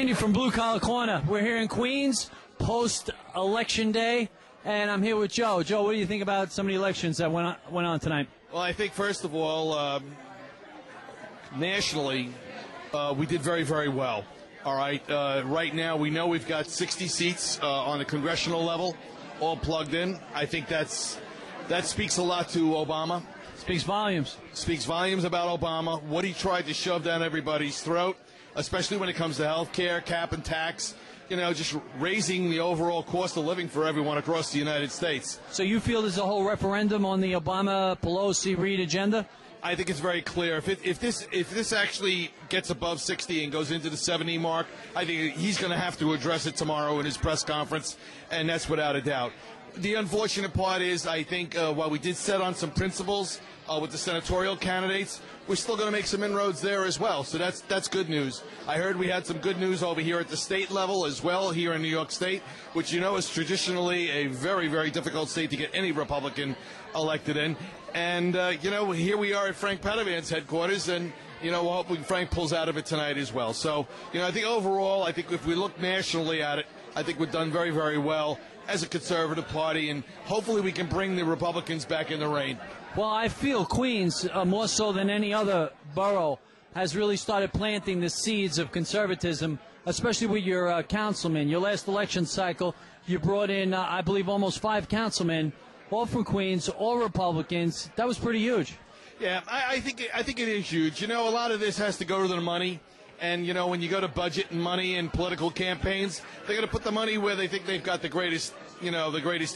Randy from Blue Collar Corner. We're here in Queens, post-election day, and I'm here with Joe. Joe, what do you think about some of the elections that went on tonight? Well, I think, first of all, nationally, we did very, very well. All right. Right now, we know we've got 60 seats on the congressional level, all plugged in. I think that speaks a lot to Obama. Speaks volumes. Speaks volumes about Obama, what he tried to shove down everybody's throat, especially when it comes to health care, cap and tax, just raising the overall cost of living for everyone across the United States. So you feel there's a whole referendum on the Obama-Pelosi-Reid agenda? I think it's very clear. If this actually gets above 60 and goes into the 70 mark, I think he's going to have to address it tomorrow in his press conference, and that's without a doubt. The unfortunate part is, I think, while we did set on some principles with the senatorial candidates, we're still going to make some inroads there as well. So that's good news. I heard we had some good news over here at the state level as well, here in New York State, which is traditionally a very, very difficult state to get any Republican elected in. And, here we are at Frank Padovan's headquarters, and, we're hoping Frank pulls out of it tonight as well. So, I think overall, I think if we look nationally at it, I think we've done very, very well as a conservative party, and hopefully we can bring the Republicans back in the reign. Well, I feel Queens, more so than any other borough, has really started planting the seeds of conservatism, especially with your councilmen. Your last election cycle, you brought in, I believe, almost 5 councilmen, all from Queens, all Republicans. That was pretty huge. Yeah, I think it is huge. A lot of this has to go to the money. And, when you go to budget and money and political campaigns, they're going to put the money where they think they've got the greatest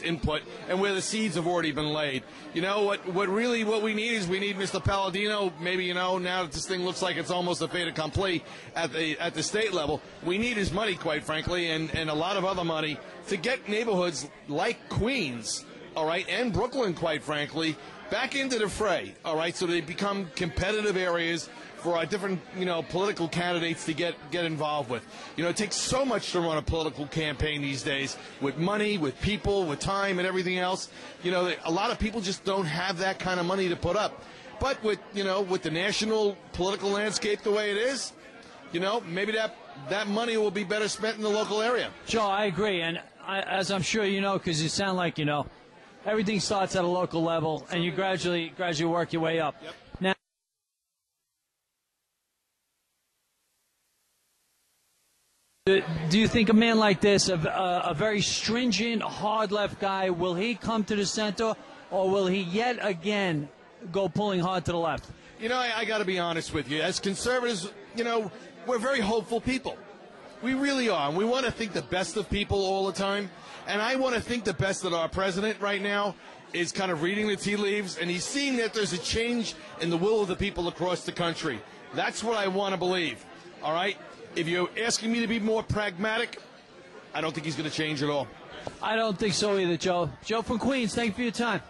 input and where the seeds have already been laid. What we need is we need Mr. Palladino, maybe, now that this thing looks like it's almost a fait accompli at the state level, we need his money, quite frankly, and a lot of other money to get neighborhoods like Queens, all right, and Brooklyn, quite frankly, back into the fray, all right, so they become competitive areas for our different, political candidates to get involved with. It takes so much to run a political campaign these days, with money, with people, with time, and everything else. A lot of people just don't have that kind of money to put up. But with the national political landscape the way it is, maybe that money will be better spent in the local area. Joe, I agree, and as I'm sure you know, because you sound like everything starts at a local level, and you gradually work your way up. Yep. Now, do you think a man like this, a very stringent, hard left guy, will he come to the center, or will he yet again go pulling hard to the left? I got to be honest with you. As conservatives, we're very hopeful people. We really are. And we want to think the best of people all the time. And I want to think the best that our president right now is kind of reading the tea leaves, and he's seeing that there's a change in the will of the people across the country. That's what I want to believe. All right? If you're asking me to be more pragmatic, I don't think he's going to change at all. I don't think so either, Joe. Joe from Queens, thank you for your time.